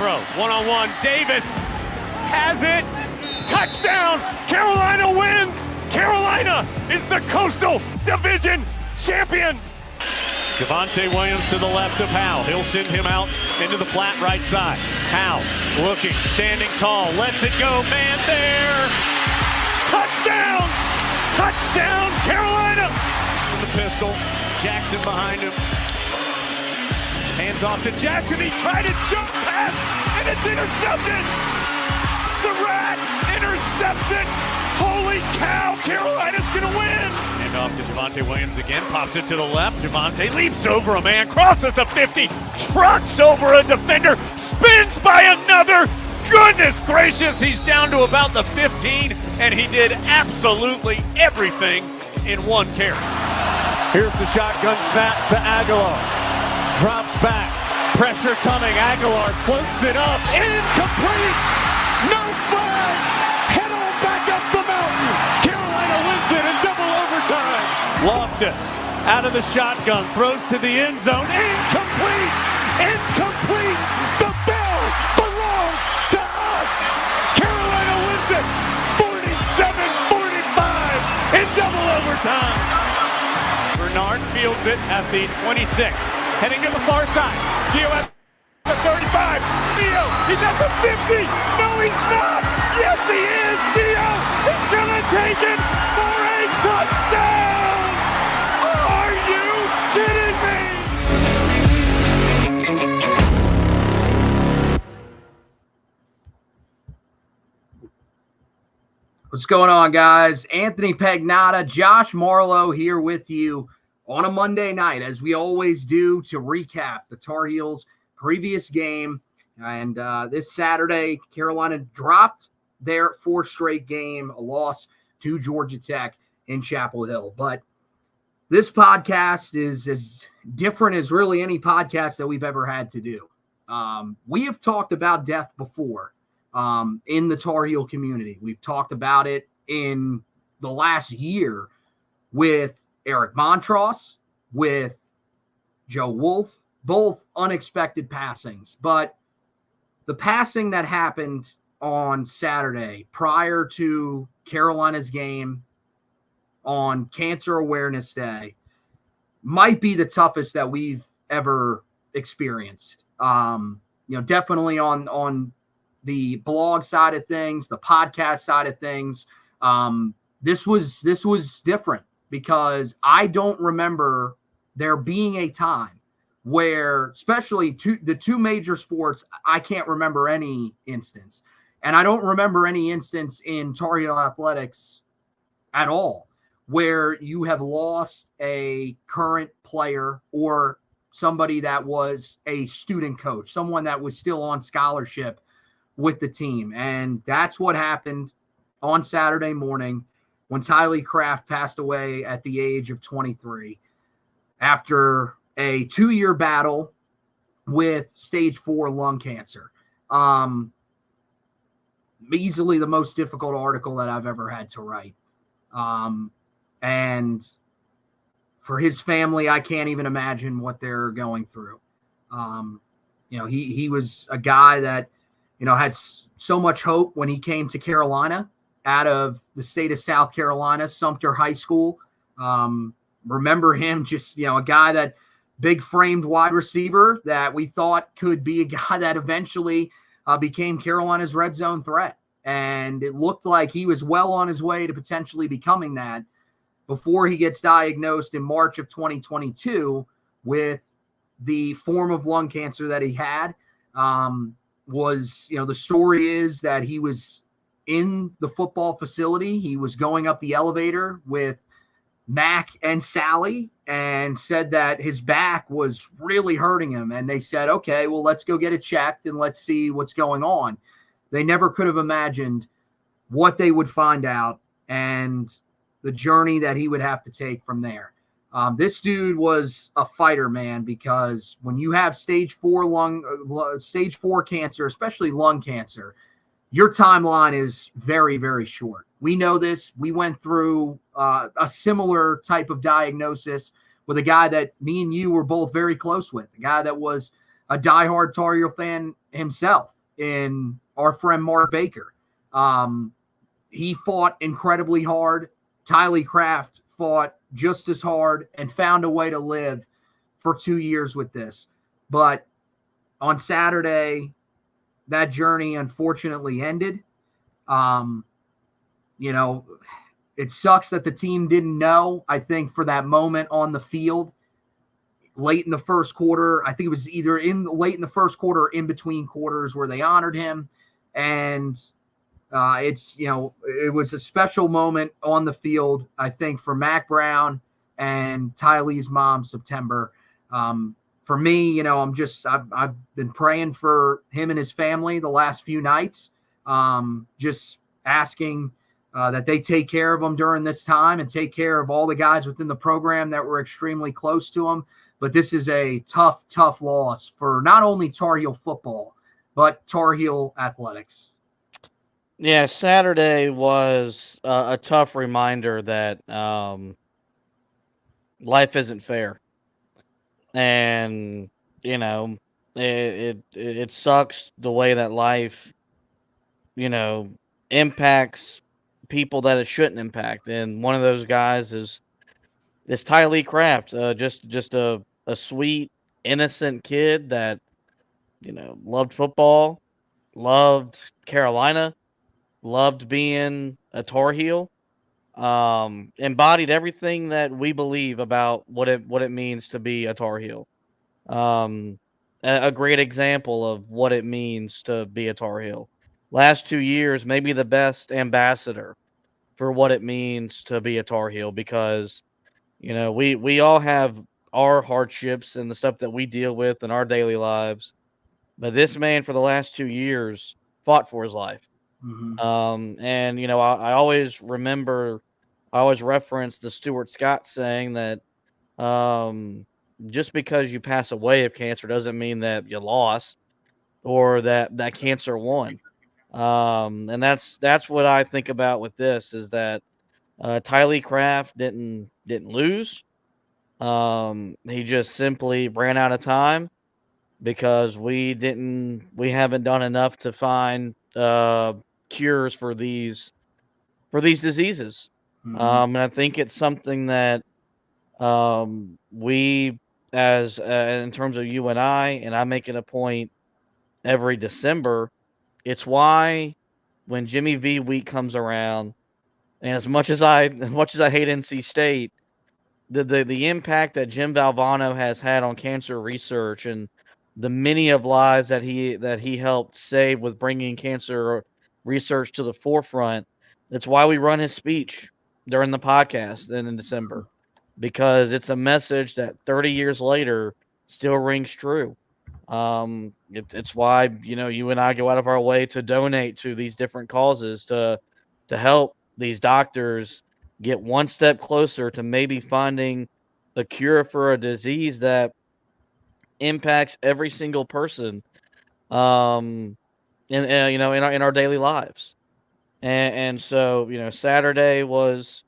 throw. One-on-one, Davis has it. Touchdown! Carolina wins! Carolina is the Coastal Division champion! Javonte Williams to the left of Howe. He'll send him out into the flat right side. Howe looking, standing tall, lets it go, man there! Touchdown! Touchdown, Carolina! The pistol, Jackson behind him. Hands off to Jackson, he tried a jump pass, and it's intercepted! Surratt intercepts it! Holy cow, Carolina's gonna win! And off to Javonte Williams again, pops it to the left. Javonte leaps over a man, crosses the 50, trucks over a defender, spins by another. Goodness gracious, he's down to about the 15, and he did absolutely everything in one carry. Here's the shotgun snap to Aguilar. Drops back, pressure coming, Aguilar floats it up, incomplete! No flags! Head on back up the mountain! Carolina wins it in double overtime! Loftus, out of the shotgun, throws to the end zone, incomplete! Incomplete! The bell belongs to us! Carolina wins it! 47-45 in double overtime! Bernard fields it at the 26, heading to the far side. Gio at the 35. Gio, he's at the 50. No, he's not. Yes, he is. Gio is going to take it for a touchdown. Are you kidding me? What's going on, guys? Anthony Pagnotta, Josh Marlowe here with you on a Monday night, as we always do, to recap the Tar Heels' previous game. And this Saturday, Carolina dropped their fourth straight game, a loss to Georgia Tech in Chapel Hill. But this podcast is as different as really any podcast that we've ever had to do. We have talked about death before in the Tar Heel community. We've talked about it in the last year with Eric Montross, with Joe Wolf, both unexpected passings. But the passing that happened on Saturday prior to Carolina's game on Cancer Awareness Day might be the toughest that we've ever experienced. Definitely on the blog side of things, the podcast side of things, this was different, because I don't remember there being a time where, especially the two major sports, I can't remember any instance. And I don't remember any instance in Tar Heel athletics at all where you have lost a current player or somebody that was a student coach, someone that was still on scholarship with the team. And that's what happened on Saturday morning when Tylee Craft passed away at the age of 23 after a 2-year battle with stage 4 lung cancer. Easily the most difficult article that I've ever had to write. And for his family, I can't even imagine what they're going through. He was a guy that, had so much hope when he came to Carolina out of the state of South Carolina, Sumter High School. Remember him just, a guy that big framed wide receiver that we thought could be a guy that eventually became Carolina's red zone threat. And it looked like he was well on his way to potentially becoming that before he gets diagnosed in March of 2022 with the form of lung cancer that he had. The story is that he was in the football facility. He was going up the elevator with Mac and Sally and said that his back was really hurting him. And they said, okay, well, let's go get it checked and let's see what's going on. They never could have imagined what they would find out and the journey that he would have to take from there. This dude was a fighter, man, because when you have stage 4 cancer, especially lung cancer, your timeline is very, very short. We know this. We went through a similar type of diagnosis with a guy that me and you were both very close with, a guy that was a diehard Tar Heel fan himself. in our friend Mark Baker. He fought incredibly hard. Tylee Craft fought just as hard and found a way to live for 2 years with this. But on Saturday, that journey unfortunately ended. Um, you know, it sucks that the team didn't know, I think, for that moment on the field late in the first quarter. I think it was either late in the first quarter or in between quarters where they honored him. And it was a special moment on the field, I think, for Mac Brown and Tylee's mom, September. For me, I've been praying for him and his family the last few nights, just asking that they take care of him during this time and take care of all the guys within the program that were extremely close to him. But this is a tough, tough loss for not only Tar Heel football, but Tar Heel athletics. Yeah, Saturday was a tough reminder that life isn't fair, and you know, it sucks the way that life, you know, impacts people that it shouldn't impact. And one of those guys is Tylee Craft, just a sweet, innocent kid that loved football, loved Carolina, loved being a Tar Heel. Embodied everything that we believe about what it means to be a Tar Heel. Um, a great example of what it means to be a Tar Heel. Last 2 years, maybe the best ambassador for what it means to be a Tar Heel, because we all have our hardships and the stuff that we deal with in our daily lives, but this man for the last 2 years fought for his life. Mm-hmm. And I always remember, I always reference the Stuart Scott saying that just because you pass away of cancer doesn't mean that you lost or that cancer won. And that's what I think about with this, is that Tylee Craft didn't lose. He just simply ran out of time because we haven't done enough to find cures for these diseases. Mm-hmm. And I think it's something that we, as in terms of you and I make it a point every December. It's why when Jimmy V week comes around, and as much as I hate NC State, the impact that Jim Valvano has had on cancer research and the many of lives that he helped save with bringing cancer research to the forefront. That's why we run his speech during the podcast in December, because it's a message that 30 years later still rings true. It's why you and I go out of our way to donate to these different causes to help these doctors get one step closer to maybe finding a cure for a disease that impacts every single person um in our daily lives. And so Saturday was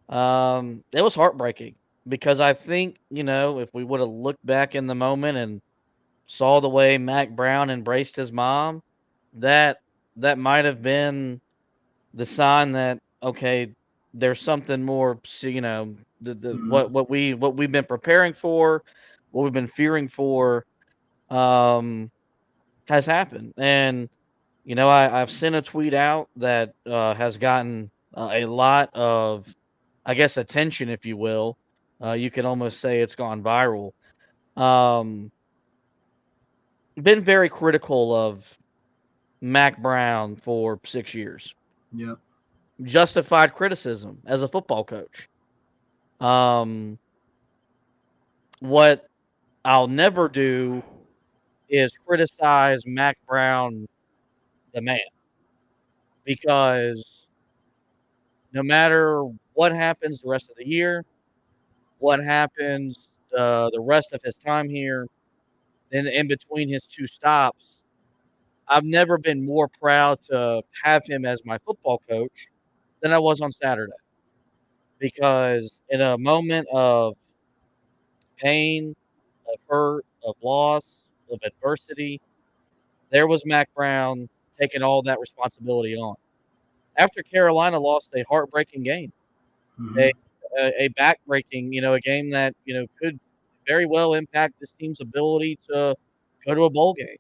it was heartbreaking, because I think if we would have looked back in the moment and saw the way Mac Brown embraced his mom, that that might have been the sign that, okay, there's something more. So, the Mm-hmm. what we've been preparing for, what we've been fearing for, um, has happened. And I've sent a tweet out that has gotten a lot of, I guess, attention, if you will. You can almost say it's gone viral. Um, been very critical of Mac Brown for 6 years. Yep. Justified criticism as a football coach. Um, what I'll never do is criticize Mac Brown, the man, because no matter what happens the rest of the year, what happens the rest of his time here, and in between his two stops, I've never been more proud to have him as my football coach than I was on Saturday. Because in a moment of pain, of hurt, of loss, of adversity, there was Mac Brown taking all that responsibility on. After Carolina lost a heartbreaking game, Mhm. a backbreaking, a game that, could very well impact this team's ability to go to a bowl game,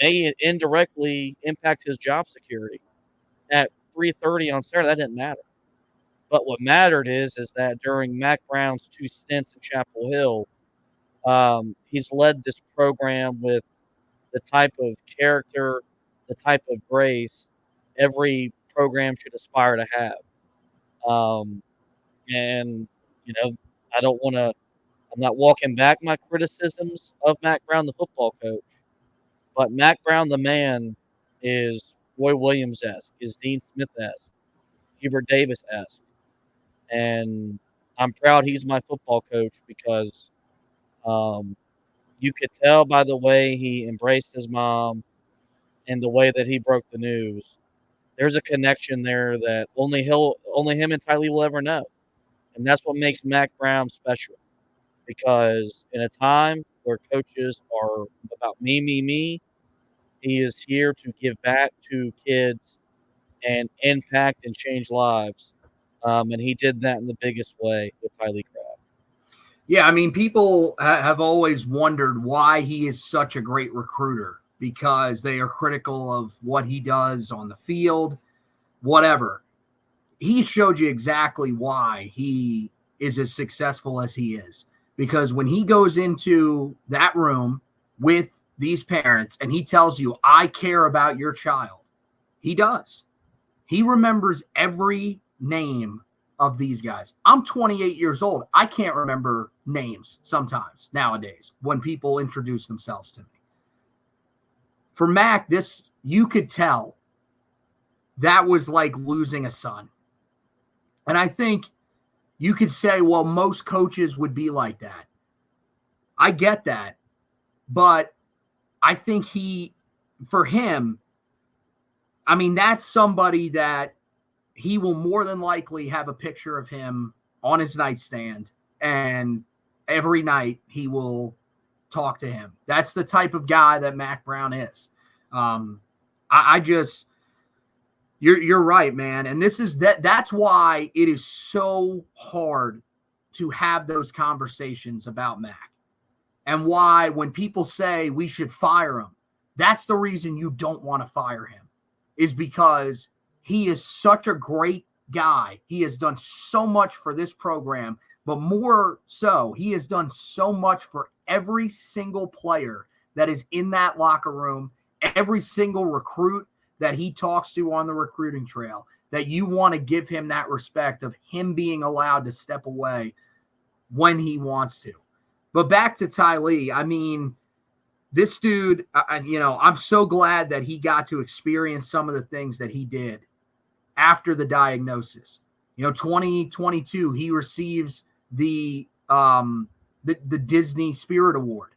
may indirectly impact his job security. At 3:30 on Saturday, that didn't matter. But what mattered is that during Mac Brown's 2 stints in Chapel Hill, he's led this program with the type of character, the type of grace every program should aspire to have. Um, and, you know, I don't want to, I'm not walking back my criticisms of Mac Brown, the football coach, but Mac Brown, the man, is Roy Williams-esque, is Dean Smith-esque, Hubert Davis-esque. And I'm proud he's my football coach because um, you could tell by the way he embraced his mom and the way that he broke the news. There's a connection there that only him and Tylee will ever know. And that's what makes Mac Brown special. Because in a time where coaches are about me, he is here to give back to kids and impact and change lives. And he did that in the biggest way with Tylee Craft. Yeah, I mean, people have always wondered why he is such a great recruiter because they are critical of what he does on the field, whatever. He showed you exactly why he is as successful as he is. Because when he goes into that room with these parents and he tells you, I care about your child, he does. He remembers every name of these guys. I'm 28 years old. I can't remember names sometimes nowadays when people introduce themselves to me. For Mac, you could tell that was like losing a son. And I think you could say, well, most coaches would be like that. I get that. But I think for him, I mean, that's somebody that he will more than likely have a picture of him on his nightstand, and every night he will talk to him. That's the type of guy that Mac Brown is. You're right, man. And that's why it is so hard to have those conversations about Mac, and why when people say we should fire him, that's the reason you don't want to fire him, is because he is such a great guy. He has done so much for this program, but more so, he has done so much for every single player that is in that locker room, every single recruit that he talks to on the recruiting trail, that you want to give him that respect of him being allowed to step away when he wants to. But back to Tylee, I mean, this dude, I'm so glad that he got to experience some of the things that he did after the diagnosis. 2022, he receives the Disney Spirit Award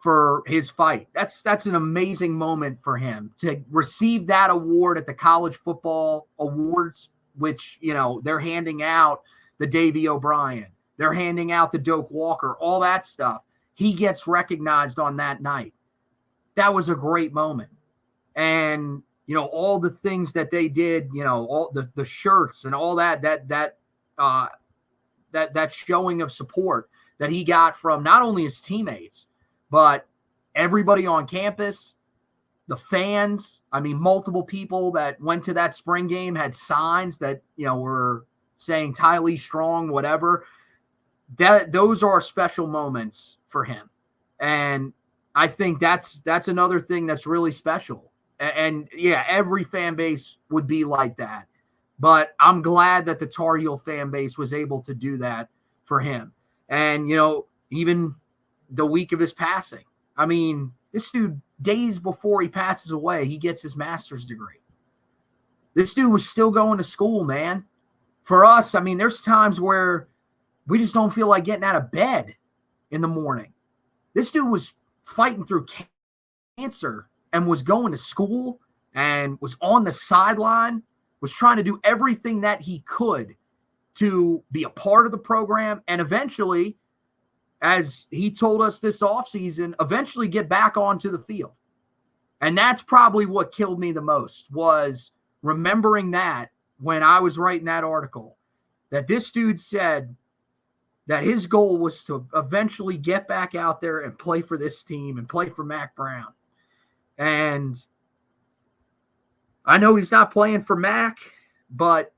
for his fight. That's an amazing moment for him to receive that award at the College Football Awards, which, they're handing out the Davey O'Brien, they're handing out the Doak Walker, all that stuff. He gets recognized on that night. That was a great moment. And, all the things that they did, all the shirts and all that showing of support that he got from not only his teammates, but everybody on campus, the fans. I mean, multiple people that went to that spring game had signs that, were saying Tylee strong, whatever. Those are special moments for him. And I think that's another thing that's really special. And yeah, every fan base would be like that. But I'm glad that the Tar Heel fan base was able to do that for him. And, even the week of his passing, I mean, this dude, days before he passes away, he gets his master's degree. This dude was still going to school, man. For us, I mean, there's times where we just don't feel like getting out of bed in the morning. This dude was fighting through cancer and was going to school and was on the sideline, was trying to do everything that he could to be a part of the program, and eventually, as he told us this offseason, eventually get back onto the field. And that's probably what killed me the most, was remembering that when I was writing that article, that this dude said that his goal was to eventually get back out there and play for this team and play for Mack Brown. And I know he's not playing for Mack, but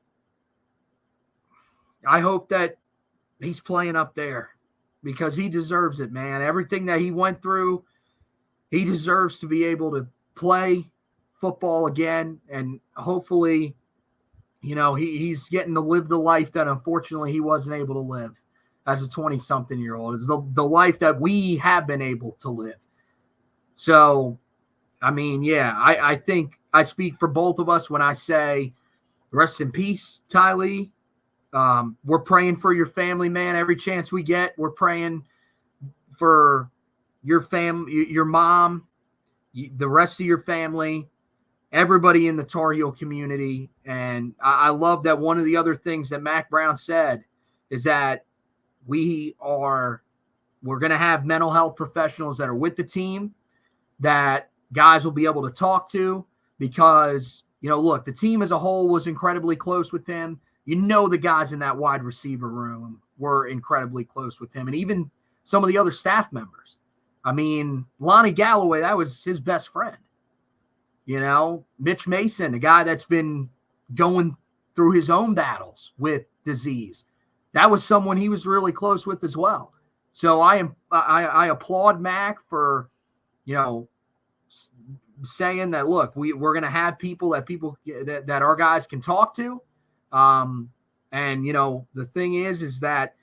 I hope that he's playing up there because he deserves it, man. Everything that he went through, he deserves to be able to play football again. And hopefully, he's getting to live the life that unfortunately he wasn't able to live as a 20-something-year-old. It's the life that we have been able to live. So, I mean, yeah, I think I speak for both of us when I say rest in peace, Tylee. We're praying for your family, man. Every chance we get, we're praying for your family, your mom, the rest of your family, everybody in the Tar Heel community. And I love that one of the other things that Mack Brown said is that we're going to have mental health professionals that are with the team that guys will be able to talk to because, look, the team as a whole was incredibly close with him. The guys in that wide receiver room were incredibly close with him, and even some of the other staff members. I mean, Lonnie Galloway, that was his best friend. Mitch Mason, a guy that's been going through his own battles with disease. That was someone he was really close with as well. So I applaud Mack for, saying that, look, we're going to have people that our guys can talk to. And, the thing is that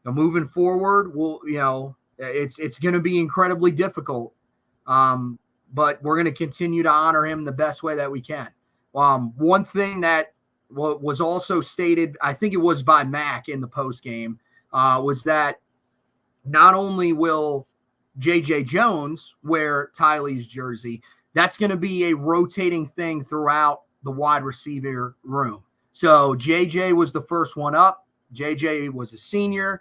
moving forward, it's going to be incredibly difficult. But we're going to continue to honor him the best way that we can. One thing that was also stated, I think it was by Mack in the post game, was that not only will J.J. Jones wear Tylee's jersey, that's going to be a rotating thing throughout the wide receiver room. So J.J. was the first one up. J.J. was a senior.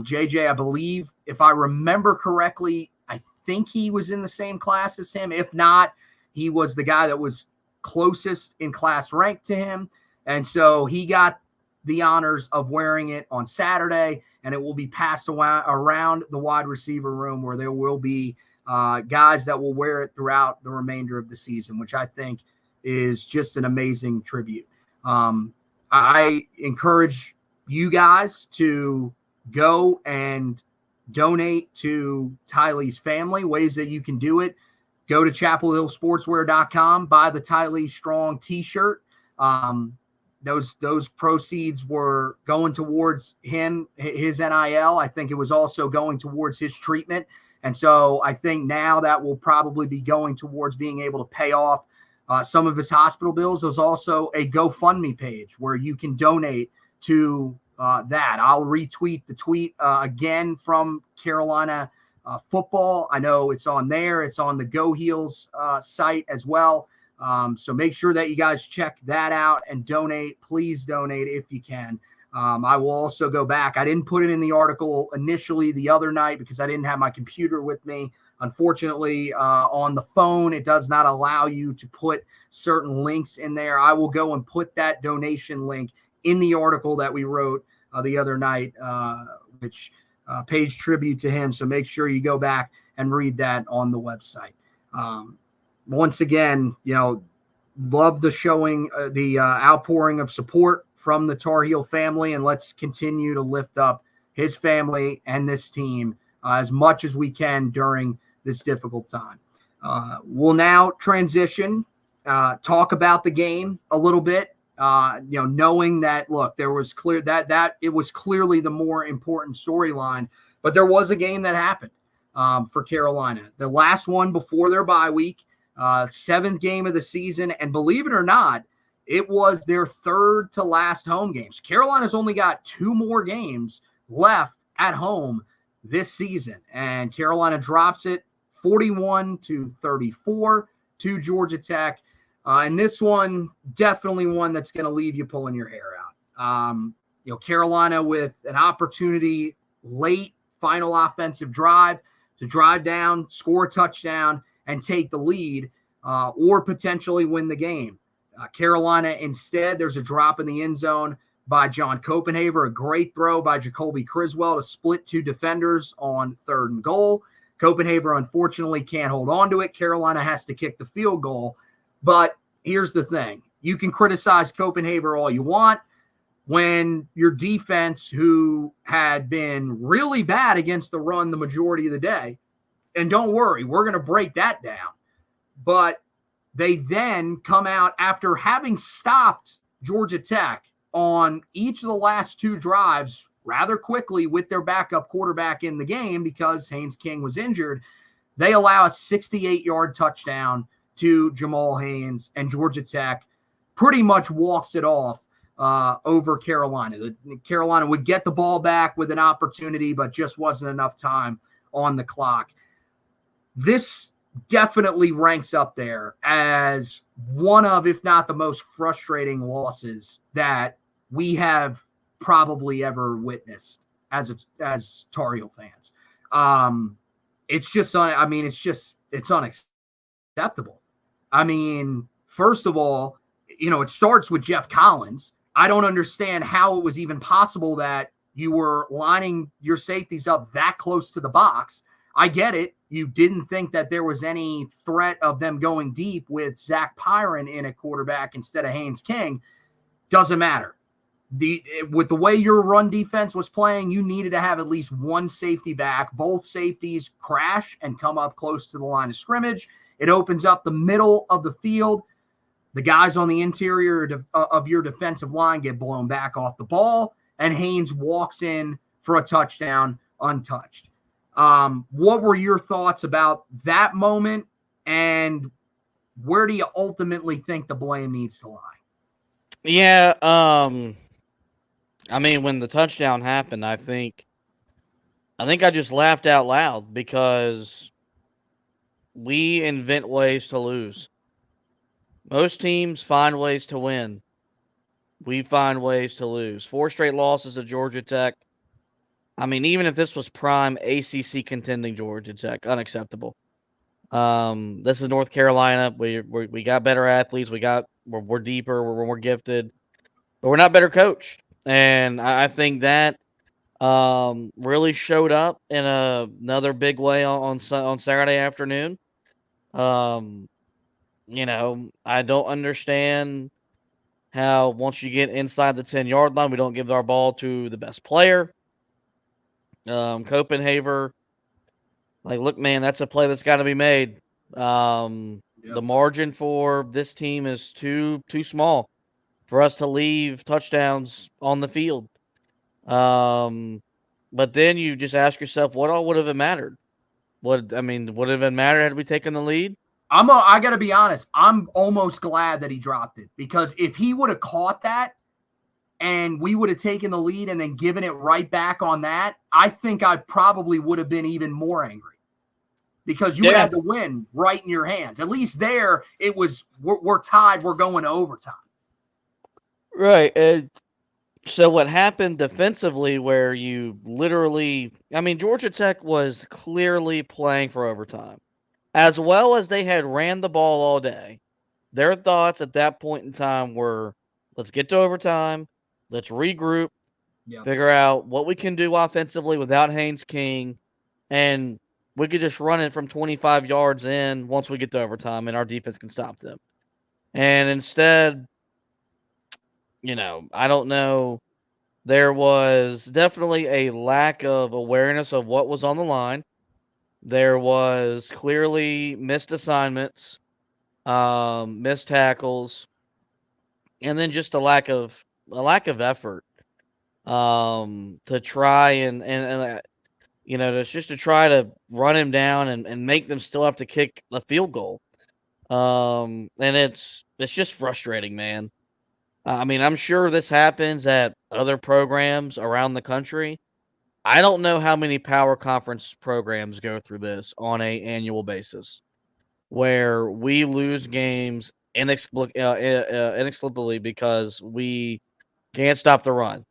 J.J., I believe, if I remember correctly, I think he was in the same class as him. If not, he was the guy that was closest in class rank to him. And so he got the honors of wearing it on Saturday, and it will be passed around the wide receiver room where there will be guys that will wear it throughout the remainder of the season, which I think is just an amazing tribute. I encourage you guys to go and donate to Tylee's family. Ways that you can do it: go to chapelhillsportswear.com, buy the Tylee Strong t-shirt. Those proceeds were going towards his NIL. I think it was also going towards his treatment. And so I think now that will probably be going towards being able to pay off some of his hospital bills. There's also a GoFundMe page where you can donate to that. I'll retweet the tweet again from Carolina football. I know it's on there. It's on the Go Heels site as well. So make sure that you guys check that out and donate. Please donate if you can. I will also go back. I didn't put it in the article initially the other night because I didn't have my computer with me. Unfortunately, on the phone, it does not allow you to put certain links in there. I will go and put that donation link in the article that we wrote the other night, which pays tribute to him. So make sure you go back and read that on the website. Once again, love the showing, the outpouring of support from the Tar Heel family, and let's continue to lift up his family and this team as much as we can during this difficult time. We'll now transition, talk about the game a little bit, knowing that, look, there was clear that it was clearly the more important storyline, but there was a game that happened for Carolina, the last one before their bye week, 7th game of the season. And believe it or not, it was their third to last home games. Carolina's only got 2 more games left at home this season, and Carolina drops it 41-34 to Georgia Tech. And this one, definitely one that's going to leave you pulling your hair out. Carolina with an opportunity late, final offensive drive to drive down, score a touchdown, and take the lead. or potentially win the game. Carolina, instead, there's a drop in the end zone by John Copenhaver, a great throw by Jacoby Criswell to split two defenders on 3rd and goal. Copenhaver, unfortunately, can't hold on to it. Carolina has to kick the field goal. But here's the thing. You can criticize Copenhaver all you want. When your defense, who had been really bad against the run the majority of the day, and don't worry, we're going to break that down. But they then come out after having stopped Georgia Tech on each of the last 2 drives rather quickly with their backup quarterback in the game because Haynes King was injured. They allow a 68-yard touchdown to Jamal Haynes, and Georgia Tech pretty much walks it off over Carolina. Carolina would get the ball back with an opportunity, but just wasn't enough time on the clock. This definitely ranks up there as one of, if not the most frustrating losses that we have probably ever witnessed as Tar Heel fans. It's unacceptable. I mean, first of all, it starts with Jeff Collins. I don't understand how it was even possible that you were lining your safeties up that close to the box. I get it. You didn't think that there was any threat of them going deep with Zach Pyron in a quarterback instead of Haynes King. Doesn't matter. With the way your run defense was playing, you needed to have at least one safety back. Both safeties crash and come up close to the line of scrimmage. It opens up the middle of the field. The guys on the interior of your defensive line get blown back off the ball, and Haynes walks in for a touchdown untouched. What were your thoughts about that moment, and where do you ultimately think the blame needs to lie? Yeah, I mean, when the touchdown happened, I think I just laughed out loud because we invent ways to lose. Most teams find ways to win. We find ways to lose. 4 straight losses to Georgia Tech. I mean, even if this was prime ACC contending Georgia Tech, unacceptable. This is North Carolina. We got better athletes. We're deeper. We're more gifted, but we're not better coached. And I think that really showed up in another big way on Saturday afternoon. I don't understand how once you get inside the 10-yard line, we don't give our ball to the best player. Copenhaver, look, man, that's a play that's got to be made. The margin for this team is too small for us to leave touchdowns on the field. But then you just ask yourself, what all would have mattered? Would it have mattered had we taken the lead? I got to be honest. I'm almost glad that he dropped it, because if he would have caught that and we would have taken the lead and then given it right back on that, I think I probably would have been even more angry, because you had the win right in your hands. At least there it was, we're tied. We're going to overtime. Right. So what happened defensively, where you literally, Georgia Tech was clearly playing for overtime. As well as they had ran the ball all day, their thoughts at that point in time were, let's get to overtime, let's regroup, figure out what we can do offensively without Haynes King, and we could just run it from 25 yards in once we get to overtime, and our defense can stop them. And instead, I don't know, there was definitely a lack of awareness of what was on the line. There was clearly missed assignments, missed tackles, and then just a lack of effort to try and to try to run him down and make them still have to kick a field goal. And it's just frustrating, man. I'm sure this happens at other programs around the country. I don't know how many power conference programs go through this on an annual basis, where we lose games inexplicably because we can't stop the run,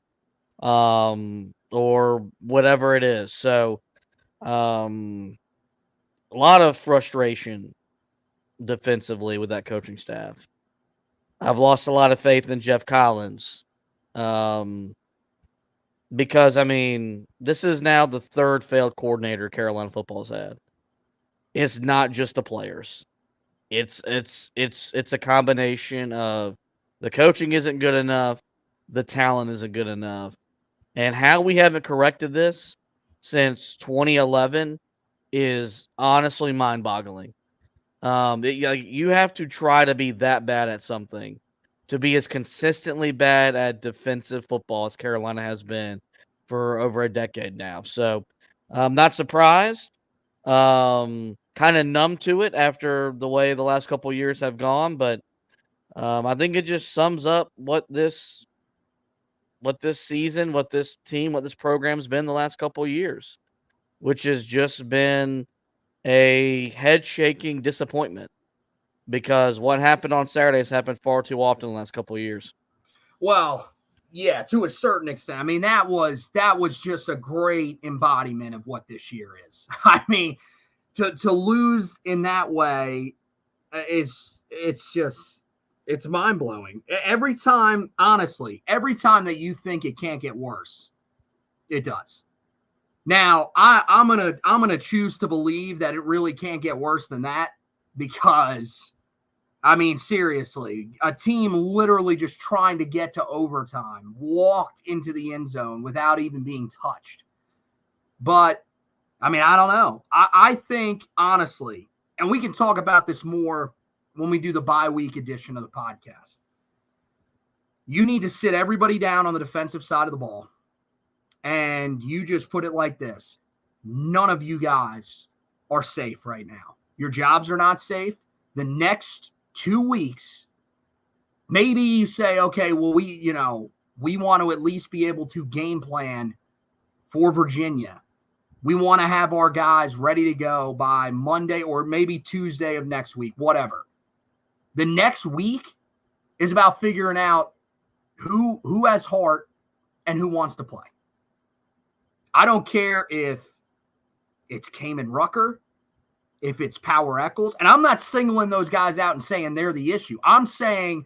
or whatever it is. So, a lot of frustration defensively with that coaching staff. I've lost a lot of faith in Jeff Collins. Because, I mean, this is now the third failed coordinator Carolina football's had. It's not just the players. It's a combination of the coaching isn't good enough, the talent isn't good enough, and how we haven't corrected this since 2011 is honestly mind-boggling. You have to try to be that bad at something to be as consistently bad at defensive football as Carolina has been for over a decade now. So I'm not surprised. Kind of numb to it after the way the last couple of years have gone, but I think it just sums up what this season, what this team, what this program's been the last couple of years, which has just been a head-shaking disappointment because what happened on Saturday has happened far too often in the last couple of years. Well, yeah, to a certain extent. I mean, that was just a great embodiment of what this year is. I mean, to lose in that way it's mind-blowing. Every time, honestly, every time that you think it can't get worse, it does. Now, I'm gonna choose to believe that it really can't get worse than that because, I mean, seriously, a team literally just trying to get to overtime walked into the end zone without even being touched. But, I mean, I don't know. I think, honestly, and we can talk about this more when we do the bye week edition of the podcast, you need to sit everybody down on the defensive side of the ball. And you just put it like this. None of you guys are safe right now. Your jobs are not safe. The next 2 weeks, maybe you say, okay, well, we want to at least be able to game plan for Virginia. We want to have our guys ready to go by Monday or maybe Tuesday of next week, whatever. The next week is about figuring out who has heart and who wants to play. I don't care if it's Kamen Rucker, if it's Power Eccles, and I'm not singling those guys out and saying they're the issue. I'm saying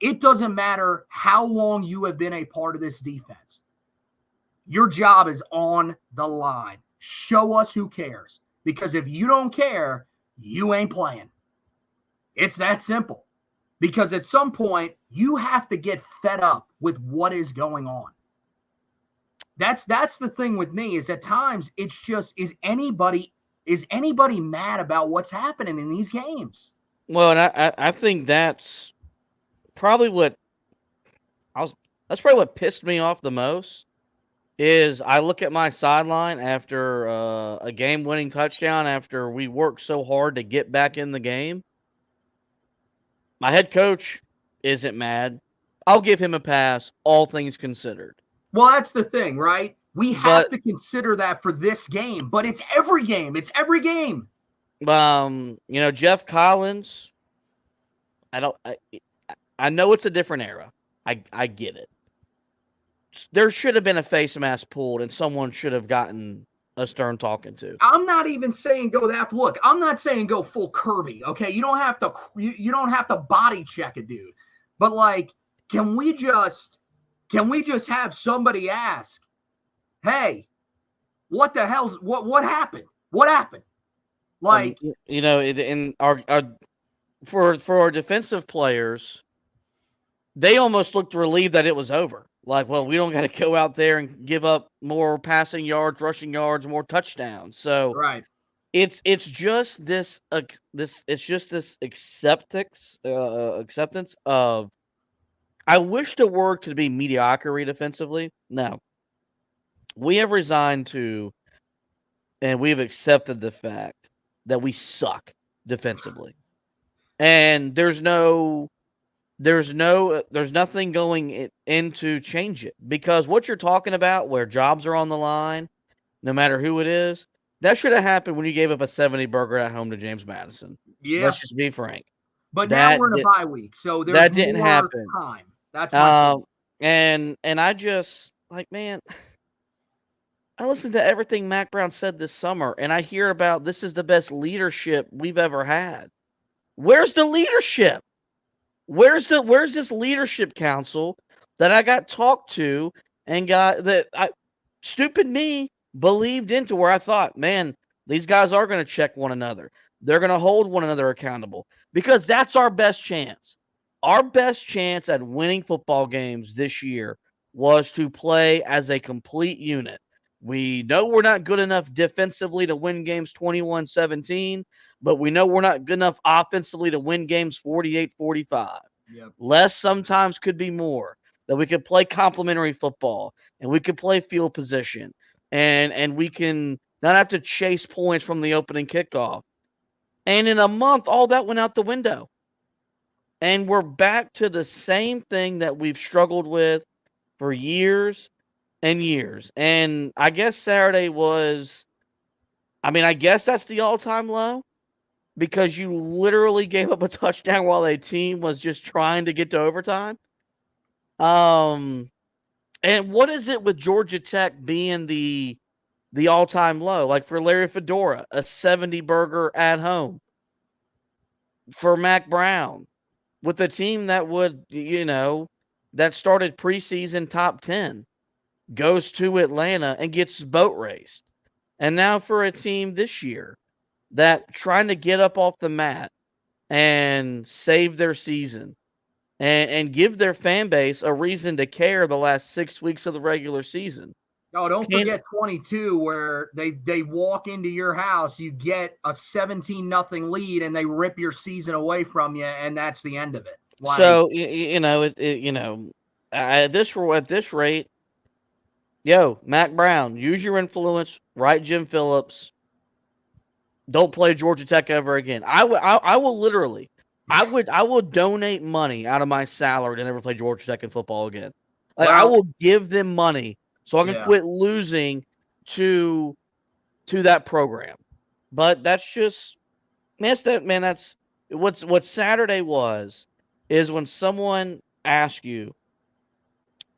it doesn't matter how long you have been a part of this defense. Your job is on the line. Show us who cares. Because if you don't care, you ain't playing. It's that simple. Because at some point, you have to get fed up with what is going on. That's the thing with me is at times it's just, is anybody mad about what's happening in these games? Well, and I think that's probably what pissed me off the most is I look at my sideline after a game-winning touchdown after we worked so hard to get back in the game. My head coach isn't mad. I'll give him a pass, all things considered. Well, that's the thing, right? We have to consider that for this game, but it's every game. It's every game. Jeff Collins, I know it's a different era. I get it. There should have been a face mask pulled and someone should have gotten a stern talking to. I'm not even saying go that. Look, I'm not saying go full Kirby. Okay, you don't have to body check a dude, but like, can we just have somebody ask, hey, what the hell's what happened? What happened? Like, in our for our defensive players, they almost looked relieved that it was over. Like, well, we don't got to go out there and give up more passing yards, rushing yards, more touchdowns. So right. It's just this acceptance of. I wish the word could be mediocrity defensively. No. We have resigned to, and we have accepted the fact that we suck defensively. And there's nothing going in to change it. Because what you're talking about, where jobs are on the line, no matter who it is, that should have happened when you gave up a 70 burger at home to James Madison. Yeah. Let's just be frank. But now we're in a bye week, so there's that didn't more happen. Time. That's my and I just like, man, I listened to everything Mac Brown said this summer, and I hear about this is the best leadership we've ever had. Where's the leadership? Where's this leadership council that I got talked to and stupid me believed into, where I thought, man, these guys are going to check one another. They're going to hold one another accountable, because that's our best chance. Our best chance at winning football games this year was to play as a complete unit. We know we're not good enough defensively to win games 21-17, but we know we're not good enough offensively to win games 48-45. Yep. Less sometimes could be more. That we could play complementary football, and we could play field position, and we can not have to chase points from the opening kickoff. And in a month, all that went out the window. And we're back to the same thing that we've struggled with for years and years. And I guess Saturday was, I guess that's the all-time low, because you literally gave up a touchdown while a team was just trying to get to overtime. And what is it with Georgia Tech being the all-time low? Like for Larry Fedora, a 70 burger at home. For Mac Brown, with a team that would, that started preseason top 10, goes to Atlanta and gets boat raced. And now for a team this year that trying to get up off the mat and save their season and give their fan base a reason to care the last 6 weeks of the regular season. Oh, don't forget 22, where they walk into your house, you get a 17-0 lead, and they rip your season away from you, and that's the end of it. Like, so at this rate, Mac Brown, use your influence, write Jim Phillips. Don't play Georgia Tech ever again. I will literally, I will donate money out of my salary to never play Georgia Tech in football again. Like, I will give them money so I can quit losing to that program. But that's just, that's what Saturday was, is when someone asks you,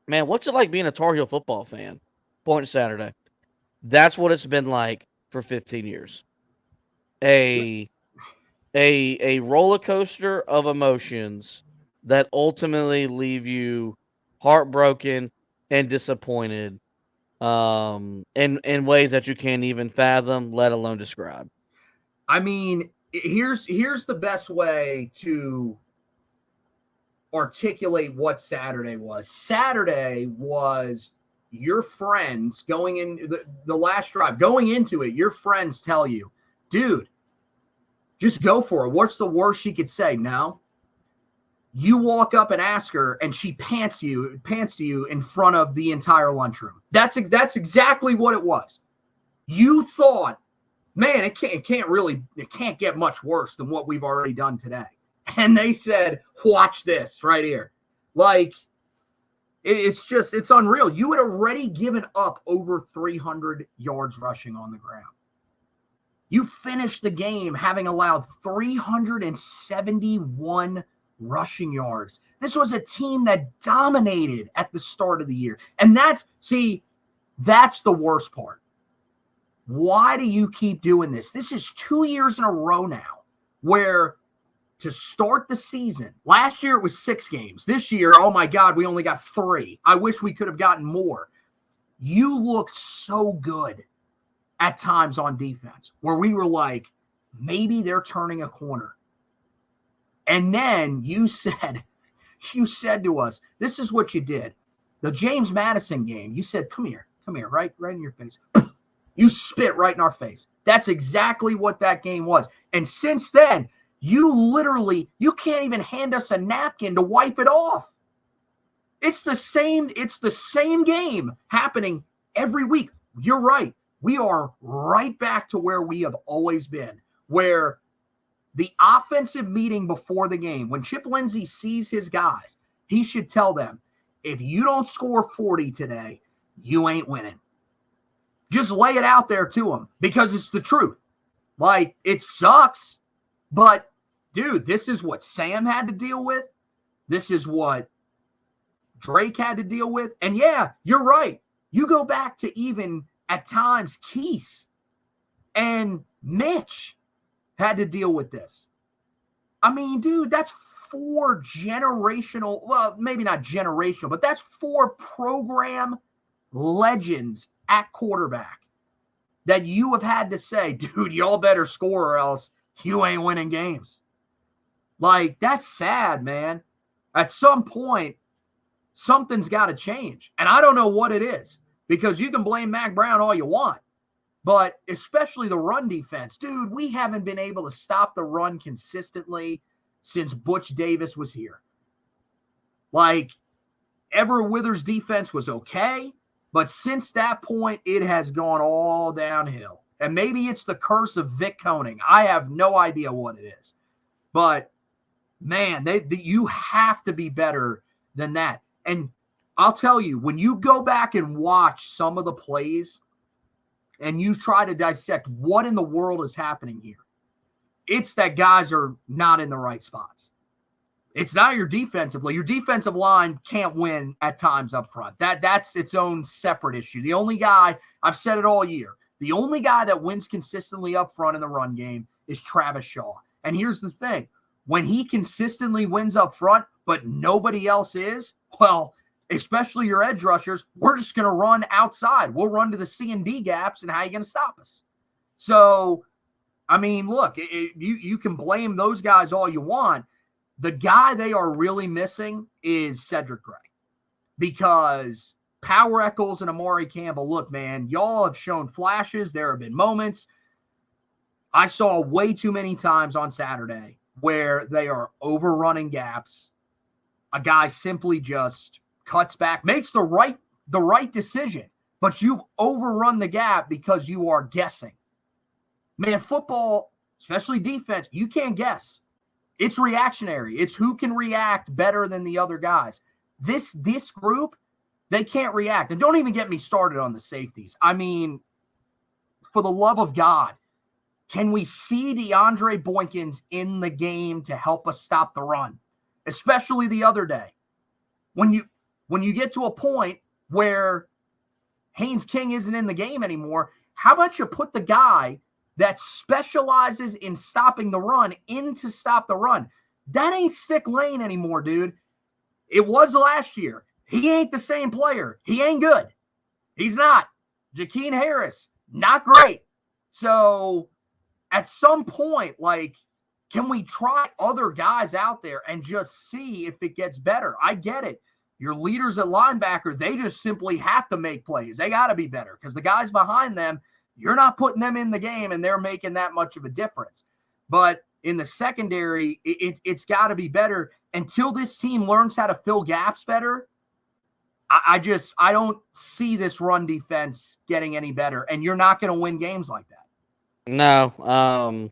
man, what's it like being a Tar Heel football fan? Point Saturday. That's what it's been like for 15 years. A roller coaster of emotions that ultimately leave you heartbroken and disappointed, in ways that you can't even fathom, let alone describe. I mean, here's the best way to articulate what Saturday was. Saturday was your friends going in the last drive, going into it, your friends tell you, dude, just go for it. What's the worst she could say? No. You walk up and ask her, and she pants to you in front of the entire lunchroom. That's exactly what it was. You thought, man, it can't get much worse than what we've already done today. And they said, watch this right here. Like, it's unreal. You had already given up over 300 yards rushing on the ground. You finished the game having allowed 371 rushing yards. This was a team that dominated at the start of the year. And that's the worst part. Why do you keep doing this? This is 2 years in a row now where, to start the season, last year it was 6 games. This year, oh my God, we only got 3. I wish we could have gotten more. You looked so good at times on defense where we were like, maybe they're turning a corner. And then you said to us, this is what you did. The James Madison game, you said, come here, right in your face. You spit right in our face. That's exactly what that game was. And since then, you can't even hand us a napkin to wipe it off. It's the same game happening every week. You're right. We are right back to where we have always been, where the offensive meeting before the game, when Chip Lindsey sees his guys, he should tell them, if you don't score 40 today, you ain't winning. Just lay it out there to them, because it's the truth. Like, it sucks, but dude, this is what Sam had to deal with. This is what Drake had to deal with. And yeah, you're right. You go back to even at times Keese and Mitch had to deal with this. I mean, dude, that's 4 generational, well, maybe not generational, but that's 4 program legends at quarterback that you have had to say, dude, y'all better score or else you ain't winning games. Like, that's sad, man. At some point, something's got to change. And I don't know what it is, because you can blame Mac Brown all you want, but especially the run defense. Dude, we haven't been able to stop the run consistently since Butch Davis was here. Like, Everett Withers' defense was okay, but since that point, it has gone all downhill. And maybe it's the curse of Vic Koenig. I have no idea what it is. But, man, you have to be better than that. And I'll tell you, when you go back and watch some of the plays and you try to dissect what in the world is happening here, it's that guys are not in the right spots. It's not your defensively. Your defensive line can't win at times up front. That's its own separate issue. The only guy, I've said it all year, the only guy that wins consistently up front in the run game is Travis Shaw. And here's the thing. When he consistently wins up front, but nobody else is, well, especially your edge rushers, we're just going to run outside. We'll run to the C and D gaps, and how are you going to stop us? So, I mean, look, you can blame those guys all you want. The guy they are really missing is Cedric Gray, because Power Echols and Amari Campbell, look, man, y'all have shown flashes. There have been moments. I saw way too many times on Saturday where they are overrunning gaps. A guy simply just cuts back, makes the right decision, but you've overrun the gap because you are guessing. Man, football, especially defense, you can't guess. It's reactionary. It's who can react better than the other guys. This group, they can't react. And don't even get me started on the safeties. I mean, for the love of God, can we see DeAndre Boykins in the game to help us stop the run? Especially the other day. When you get to a point where Haynes King isn't in the game anymore, how about you put the guy that specializes in stopping the run in to stop the run? That ain't Stick Lane anymore, dude. It was last year. He ain't the same player. He ain't good. He's not. Jakeem Harris, not great. So at some point, like, can we try other guys out there and just see if it gets better? I get it. Your leaders at linebacker, they just simply have to make plays. They got to be better because the guys behind them, you're not putting them in the game and they're making that much of a difference. But in the secondary, it's got to be better. Until this team learns how to fill gaps better, I don't see this run defense getting any better. And you're not going to win games like that. No.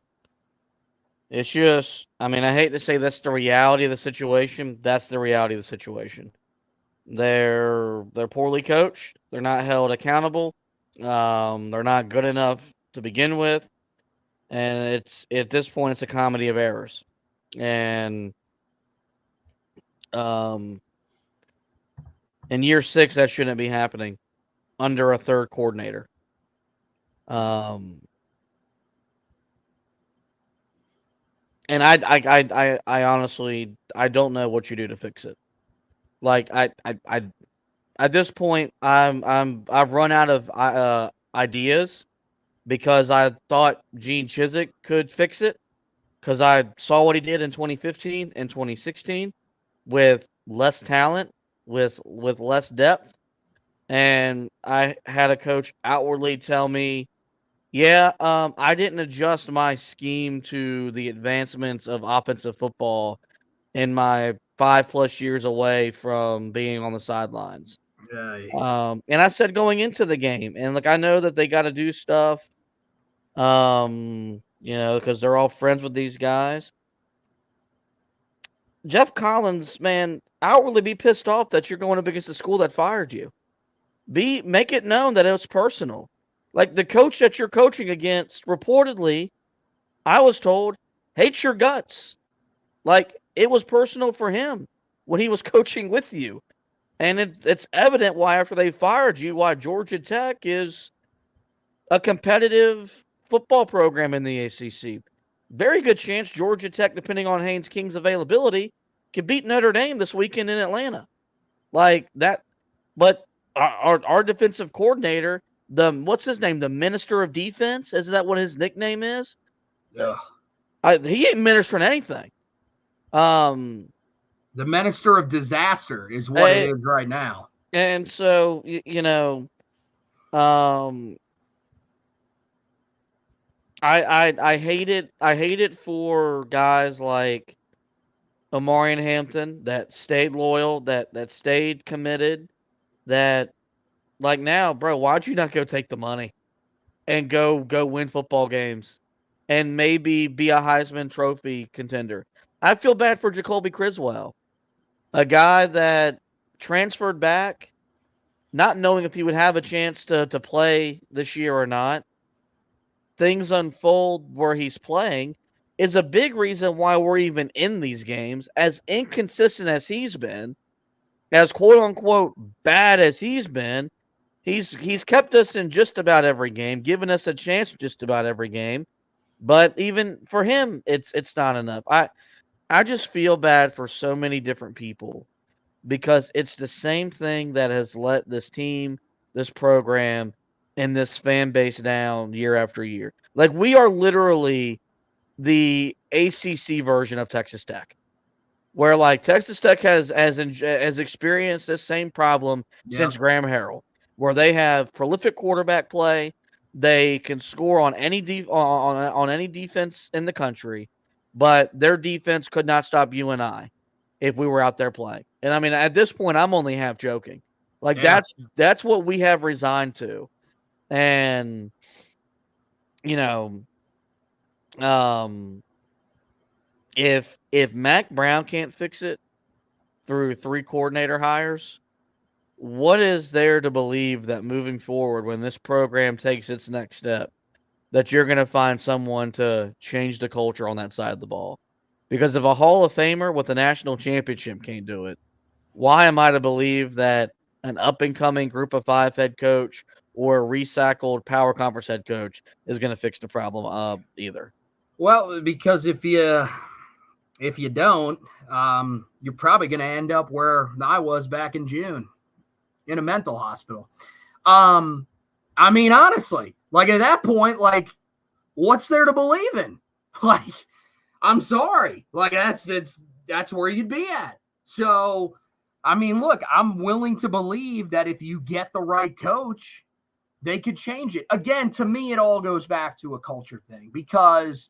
It's just, I mean, I hate to say that's the reality of the situation. That's the reality of the situation. They're poorly coached. They're not held accountable. They're not good enough to begin with, and it's at this point it's a comedy of errors. And in year 6, that shouldn't be happening under a third coordinator. And I honestly I don't know what you do to fix it. Like I at this point I've run out of ideas, because I thought Gene Chizik could fix it, because I saw what he did in 2015 and 2016 with less talent, with less depth, and I had a coach outwardly tell me, yeah, I didn't adjust my scheme to the advancements of offensive football in my 5+ years away from being on the sidelines. And I said going into the game, and like I know that they got to do stuff, because they're all friends with these guys. Jeff Collins, man, outwardly be pissed off that you're going up against the school that fired you. Make it known that it was personal. Like the coach that you're coaching against, reportedly, I was told, hates your guts. Like it was personal for him when he was coaching with you. And it's evident why after they fired you, why Georgia Tech is a competitive football program in the ACC. very good chance Georgia Tech, depending on Haynes King's availability, could beat Notre Dame this weekend in Atlanta. Like that. But our defensive coordinator, what's his name? The Minister of Defense? Is that what his nickname is? Yeah. He ain't ministering anything. The Minister of Disaster is what it is right now. And so, I hate it. I hate it for guys like Omarion Hampton that stayed loyal, that stayed committed, that like now, bro, why'd you not go take the money and go win football games and maybe be a Heisman Trophy contender? I feel bad for Jacoby Criswell, a guy that transferred back, not knowing if he would have a chance to play this year or not. Things unfold where he's playing is a big reason why we're even in these games. As inconsistent as he's been, as quote unquote bad as he's been, he's kept us in just about every game, given us a chance just about every game. But even for him, it's not enough. I just feel bad for so many different people because it's the same thing that has let this team, this program, and this fan base down year after year. Like, we are literally the ACC version of Texas Tech, where like Texas Tech has experienced this same problem since Graham Harrell, where they have prolific quarterback play, they can score on any on any defense in the country, but their defense could not stop you and I if we were out there playing. And I mean, at this point, I'm only half joking. Like that's what we have resigned to. And if Mac Brown can't fix it through 3 coordinator hires, what is there to believe that moving forward, when this program takes its next step, that you're going to find someone to change the culture on that side of the ball? Because if a Hall of Famer with a national championship can't do it, why am I to believe that an up-and-coming Group of 5 head coach or a recycled Power Conference head coach is going to fix the problem either? Well, because if you don't, you're probably going to end up where I was back in June, in a mental hospital. I mean, honestly, like at that point, like, what's there to believe in? Like, I'm sorry. Like, that's where you'd be at. So, I mean, look, I'm willing to believe that if you get the right coach, they could change it. Again, to me, it all goes back to a culture thing, because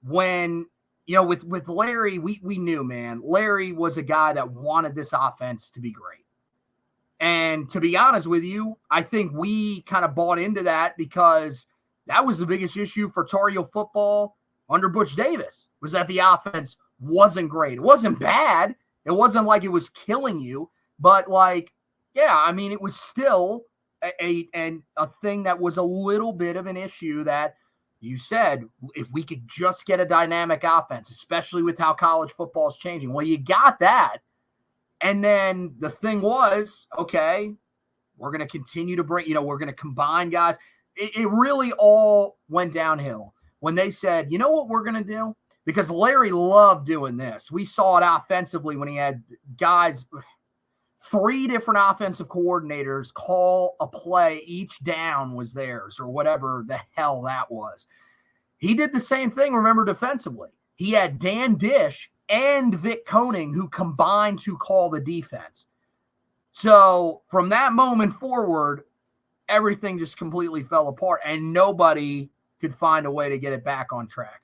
when, with Larry, we knew, man, Larry was a guy that wanted this offense to be great. And to be honest with you, I think we kind of bought into that, because that was the biggest issue for Tar Heel football under Butch Davis, was that the offense wasn't great. It wasn't bad. It wasn't like it was killing you, but like, yeah, I mean, it was still a thing that was a little bit of an issue that you said, if we could just get a dynamic offense, especially with how college football is changing. Well, you got that. And then the thing was, okay, we're going to continue to bring, we're going to combine guys. It really all went downhill when they said, you know what we're going to do? Because Larry loved doing this. We saw it offensively when he had guys, 3 different offensive coordinators call a play. Each down was theirs, or whatever the hell that was. He did the same thing, remember, defensively. He had Dan Dish and Vic Koenig who combined to call the defense. So from that moment forward, everything just completely fell apart, and nobody could find a way to get it back on track.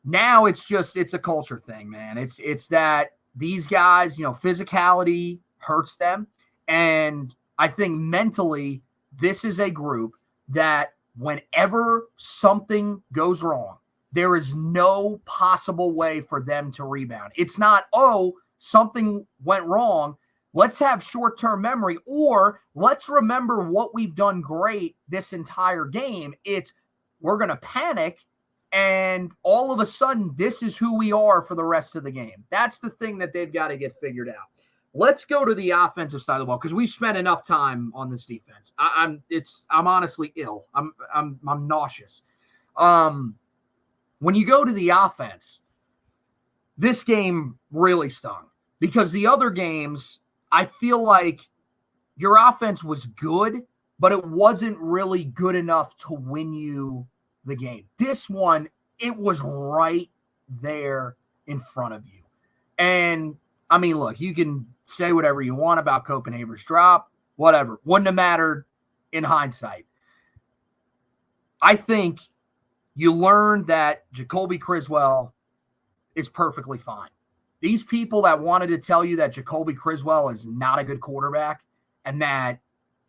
Now it's a culture thing, man. It's that these guys, physicality hurts them. And I think mentally, this is a group that whenever something goes wrong, there is no possible way for them to rebound. It's not, oh, something went wrong, let's have short-term memory, or let's remember what we've done great this entire game. It's, we're going to panic, and all of a sudden, this is who we are for the rest of the game. That's the thing that they've got to get figured out. Let's go to the offensive side of the ball, because we've spent enough time on this defense. I'm honestly ill. I'm nauseous. When you go to the offense, this game really stung because the other games, I feel like your offense was good, but it wasn't really good enough to win you the game. This one, it was right there in front of you. And, I mean, look, you can say whatever you want about Copenhagen's drop, whatever. Wouldn't have mattered in hindsight. I think you learned that Jacoby Criswell is perfectly fine. These people that wanted to tell you that Jacoby Criswell is not a good quarterback and that,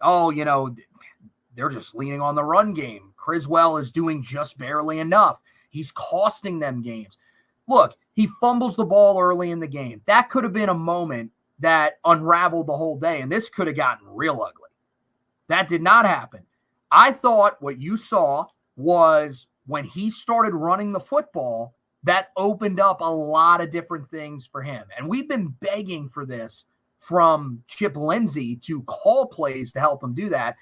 they're just leaning on the run game. Criswell is doing just barely enough. He's costing them games. Look, he fumbles the ball early in the game. That could have been a moment that unraveled the whole day, and this could have gotten real ugly. That did not happen. I thought what you saw was when he started running the football, that opened up a lot of different things for him. And we've been begging for this from Chip Lindsey to call plays to help him do that.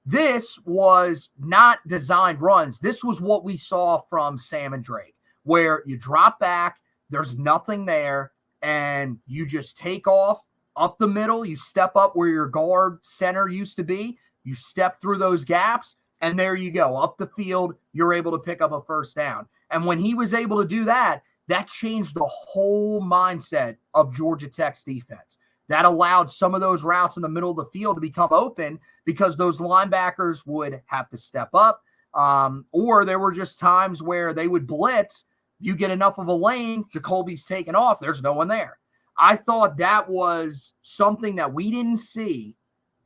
This was not designed runs. This was what we saw from Sam and Drake, where you drop back, there's nothing there, and you just take off up the middle. You step up where your guard center used to be. You step through those gaps, and there you go. Up the field, you're able to pick up a first down. And when he was able to do that, that changed the whole mindset of Georgia Tech's defense. That allowed some of those routes in the middle of the field to become open because those linebackers would have to step up. Or there were just times where they would blitz. You get enough of a lane, Jacoby's taken off. There's no one there. I thought that was something that we didn't see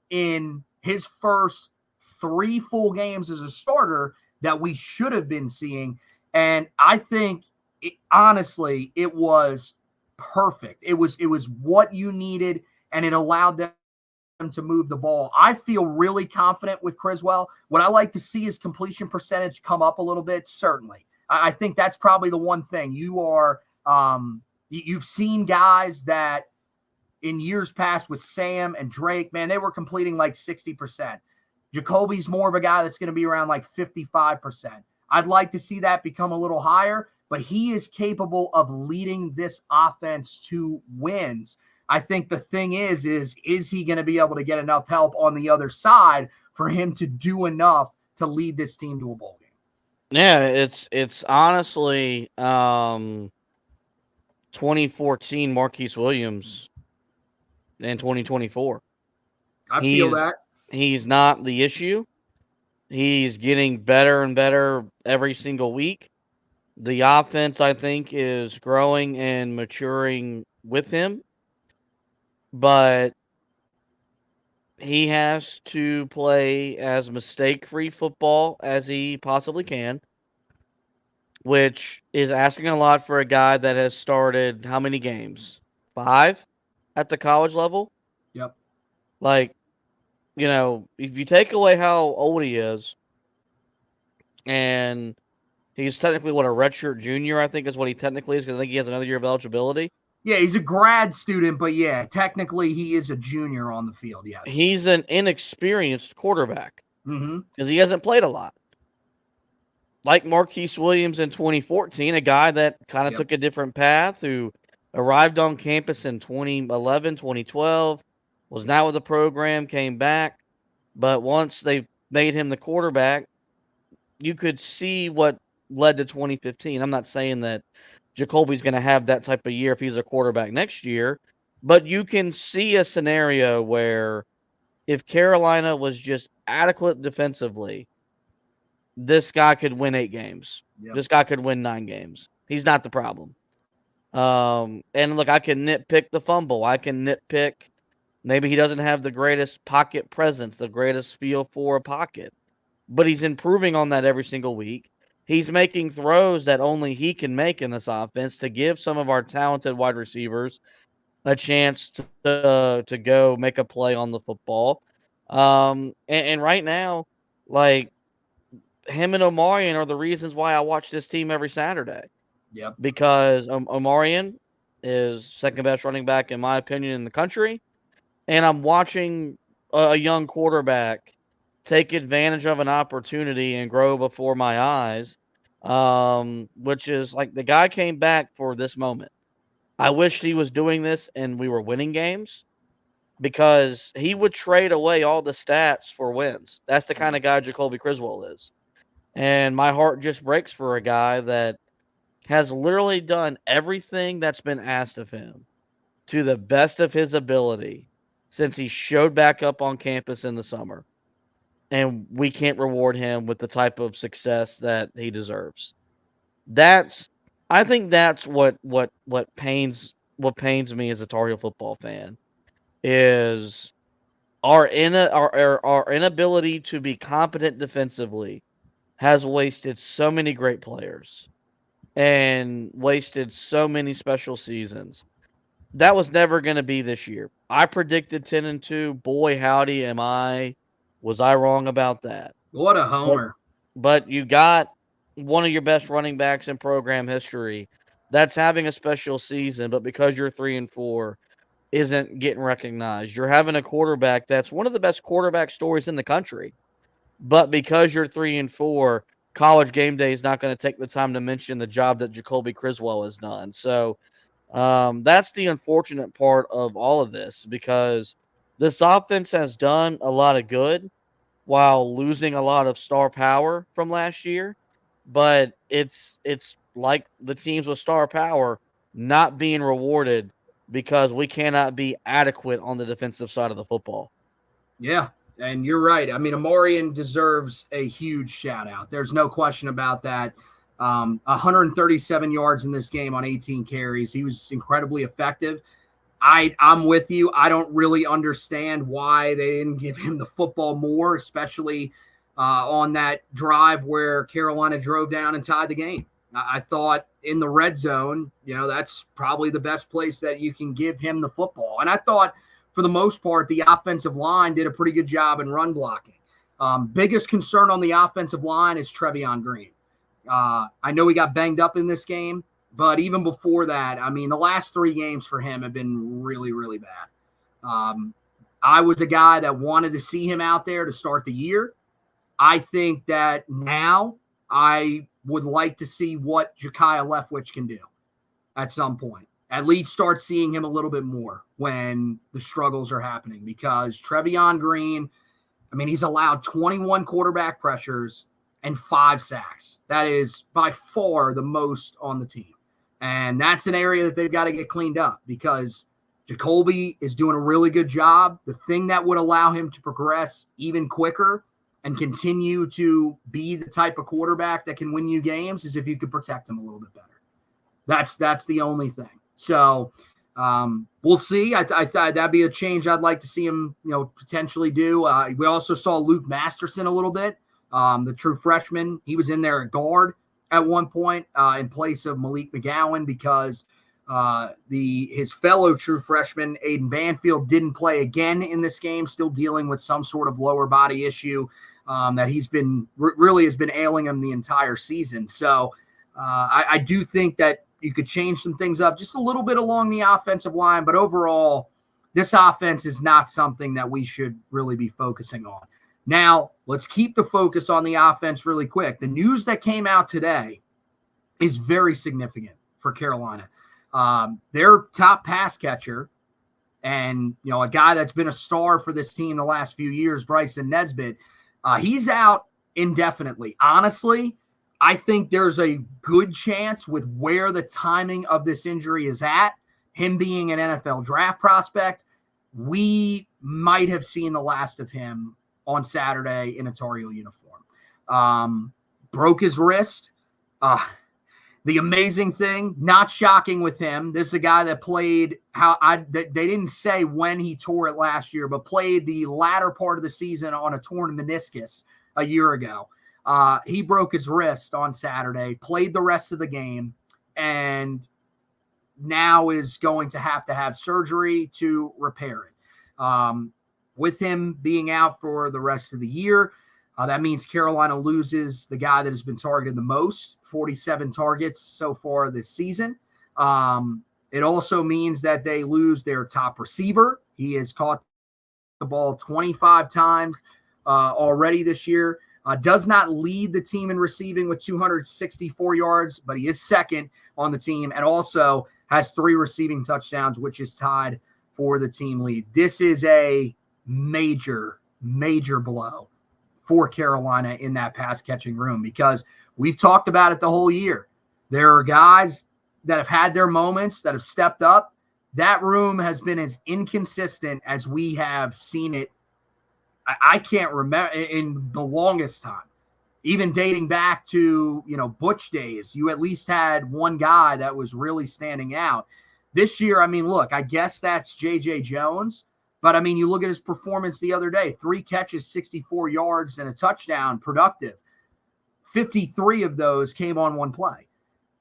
in his first 3 full games as a starter that we should have been seeing. And I think, honestly, it was perfect. It was what you needed, and it allowed them to move the ball. I feel really confident with Criswell. What I like to see is completion percentage come up a little bit, certainly. I think that's probably the one thing. You've seen guys that in years past with Sam and Drake, man, they were completing like 60%. Jacoby's more of a guy that's going to be around like 55%. I'd like to see that become a little higher, but he is capable of leading this offense to wins. I think the thing is he going to be able to get enough help on the other side for him to do enough to lead this team to a bowl game? Yeah, it's honestly 2014 Marquise Williams in 2024. I feel that. He's not the issue. He's getting better and better every single week. The offense, I think, is growing and maturing with him. But he has to play as mistake-free football as he possibly can, which is asking a lot for a guy that has started how many games? 5 at the college level? Yep. Like, if you take away how old he is, and he's technically, a redshirt junior, I think is what he technically is, because I think he has another year of eligibility. Yeah, he's a grad student, but yeah, technically he is a junior on the field, yes. He's an inexperienced quarterback because he hasn't played a lot. Like Marquise Williams in 2014, a guy that kind of took a different path, who arrived on campus in 2011, 2012, was not with the program, came back. But once they made him the quarterback, you could see what led to 2015. I'm not saying that Jacoby's going to have that type of year if he's a quarterback next year, but you can see a scenario where if Carolina was just adequate defensively, this guy could win 8 games. Yep. This guy could win 9 games. He's not the problem. And look, I can nitpick the fumble. I can nitpick maybe he doesn't have the greatest pocket presence, the greatest feel for a pocket, but he's improving on that every single week. He's making throws that only he can make in this offense to give some of our talented wide receivers a chance to go make a play on the football. And right now, like, him and Omarion are the reasons why I watch this team every Saturday. Yep. Because Omarion is second best running back, in my opinion, in the country. And I'm watching a young quarterback take advantage of an opportunity and grow before my eyes. which is like the guy came back for this moment. I wish he was doing this and we were winning games because he would trade away all the stats for wins. That's the kind of guy Jacoby Criswell is. And my heart just breaks for a guy that has literally done everything that's been asked of him to the best of his ability since he showed back up on campus in the summer. And we can't reward him with the type of success that he deserves. I think that's what pains me as a Tar Heel football fan is our inability to be competent defensively has wasted so many great players and wasted so many special seasons. That was never going to be this year. I predicted 10-2. Boy, howdy, was I wrong about that? What a homer. But you got one of your best running backs in program history that's having a special season, but because you're 3-4, isn't getting recognized. You're having a quarterback that's one of the best quarterback stories in the country, but because you're 3-4, College Game Day is not going to take the time to mention the job that Jacoby Criswell has done. So that's the unfortunate part of all of this because this offense has done a lot of good while losing a lot of star power from last year. But it's like the teams with star power not being rewarded because we cannot be adequate on the defensive side of the football. Yeah, and you're right. I mean, Amarian deserves a huge shout out. There's no question about that. 137 yards in this game on 18 carries. He was incredibly effective. I'm with you. I don't really understand why they didn't give him the football more, especially on that drive where Carolina drove down and tied the game. I thought in the red zone, that's probably the best place that you can give him the football. And I thought for the most part, the offensive line did a pretty good job in run blocking. Biggest concern on the offensive line is Trevion Green. I know he got banged up in this game, but even before that, I mean, the last 3 games for him have been really, really bad. I was a guy that wanted to see him out there to start the year. I think that now I would like to see what Ja'Kiah Leftwich can do at some point. At least start seeing him a little bit more when the struggles are happening because Trevion Green, I mean, he's allowed 21 quarterback pressures and 5 sacks. That is by far the most on the team. And that's an area that they've got to get cleaned up because Jacoby is doing a really good job. The thing that would allow him to progress even quicker and continue to be the type of quarterback that can win you games is if you could protect him a little bit better. That's the only thing. So we'll see. I thought that'd be a change I'd like to see him, potentially do. We also saw Luke Masterson a little bit, the true freshman. He was in there at guard at one point in place of Malik McGowan because his fellow true freshman, Aiden Banfield, didn't play again in this game, still dealing with some sort of lower body issue that he's been really has been ailing him the entire season. So I do think that you could change some things up just a little bit along the offensive line, but overall, this offense is not something that we should really be focusing on. Now, let's keep the focus on the offense really quick. The news that came out today is very significant for Carolina. Their top pass catcher and, a guy that's been a star for this team the last few years, Bryson Nesbitt, he's out indefinitely. Honestly, I think there's a good chance with where the timing of this injury is at, him being an NFL draft prospect, we might have seen the last of him on Saturday in a Tar Heel uniform. Broke his wrist. The amazing thing, not shocking with him, this is a guy that played they didn't say when he tore it last year, but played the latter part of the season on a torn meniscus a year ago. He broke his wrist on Saturday, played the rest of the game, and now is going to have surgery to repair it. With him being out for the rest of the year, that means Carolina loses the guy that has been targeted the most, 47 targets so far this season. It also means that they lose their top receiver. He has caught the ball 25 times already this year. Does not lead the team in receiving with 264 yards, but he is second on the team and also has 3 receiving touchdowns, which is tied for the team lead. This is a major, major blow for Carolina in that pass catching room because we've talked about it the whole year. There are guys that have had their moments that have stepped up. That room has been as inconsistent as we have seen it. I can't remember in the longest time, even dating back to, Butch days, you at least had one guy that was really standing out. This year, look, I guess that's J.J. Jones, but you look at his performance the other day, 3 catches, 64 yards and a touchdown, productive. 53 of those came on one play.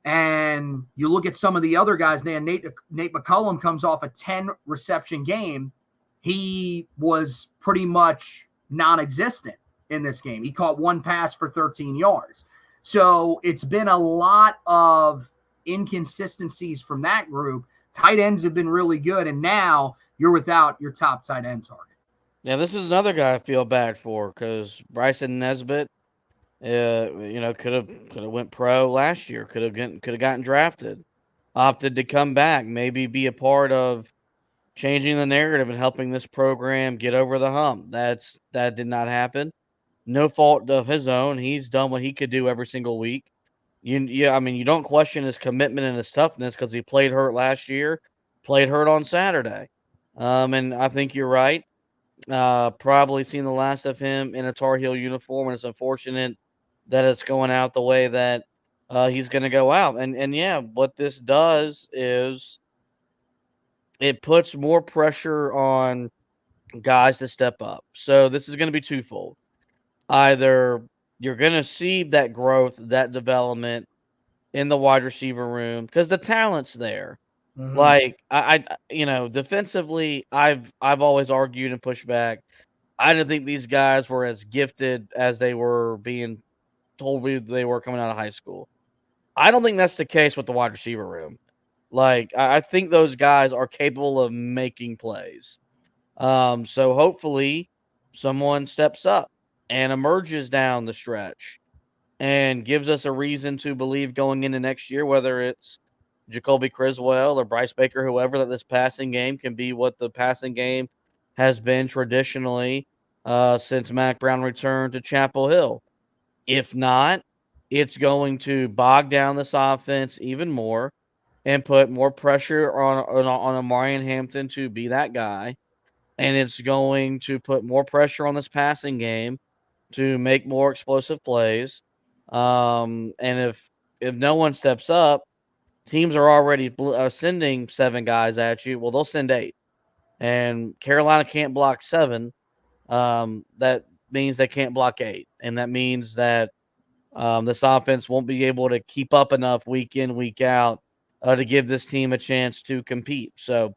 And you look at some of the other guys, Nate McCullum comes off a 10 reception game. He was pretty much non-existent in this game. He caught 1 pass for 13 yards. So it's been a lot of inconsistencies from that group. Tight ends have been really good, and now you're without your top tight end target. Yeah, this is another guy I feel bad for because Bryson Nesbitt, could have went pro last year, could have gotten drafted, opted to come back, maybe be a part of changing the narrative and helping this program get over the hump. That did not happen. No fault of his own. He's done what he could do every single week. You don't question his commitment and his toughness because he played hurt last year, played hurt on Saturday. And I think you're right. Probably seen the last of him in a Tar Heel uniform, and it's unfortunate that it's going out the way that he's going to go out. And yeah, what this does is it puts more pressure on guys to step up. So this is going to be twofold. Either you're going to see that growth, that development in the wide receiver room because the talent's there. Mm-hmm. Like I defensively, I've always argued and pushed back. I didn't think these guys were as gifted as they were being told they were coming out of high school. I don't think that's the case with the wide receiver room. Like I think those guys are capable of making plays. So hopefully someone steps up and emerges down the stretch and gives us a reason to believe going into next year, whether it's Jacoby Criswell or Bryce Baker, whoever, that this passing game can be what the passing game has been traditionally since Mac Brown returned to Chapel Hill. If not, it's going to bog down this offense even more and put more pressure on Amarian Hampton to be that guy. And it's going to put more pressure on this passing game to make more explosive plays. And if no one steps up, teams are already sending 7 guys at you. Well, they'll send 8. And Carolina can't block 7. That means they can't block 8. And that means that this offense won't be able to keep up enough week in, week out to give this team a chance to compete. So,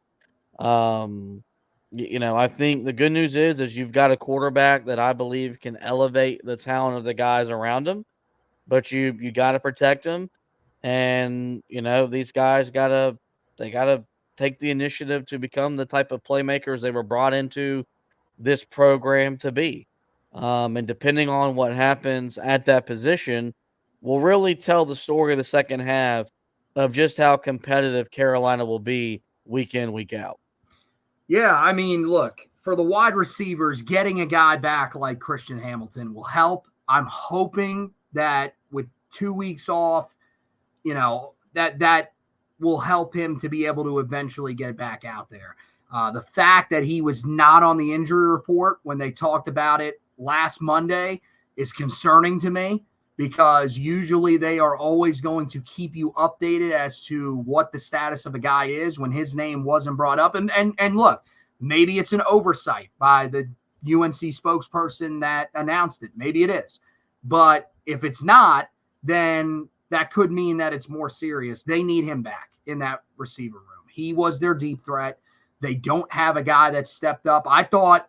I think the good news is you've got a quarterback that I believe can elevate the talent of the guys around him, but you got to protect them. And, these guys gotta take the initiative to become the type of playmakers they were brought into this program to be. And depending on what happens at that position will really tell the story of the second half of just how competitive Carolina will be week in, week out. Yeah, look, for the wide receivers, getting a guy back like Christian Hamilton will help. I'm hoping that with 2 weeks off, that will help him to be able to eventually get back out there. The fact that he was not on the injury report when they talked about it last Monday is concerning to me because usually they are always going to keep you updated as to what the status of a guy is when his name wasn't brought up. And look, maybe it's an oversight by the UNC spokesperson that announced it. Maybe it is. But if it's not, then that could mean that it's more serious. They need him back in that receiver room. He was their deep threat. They don't have a guy that stepped up. I thought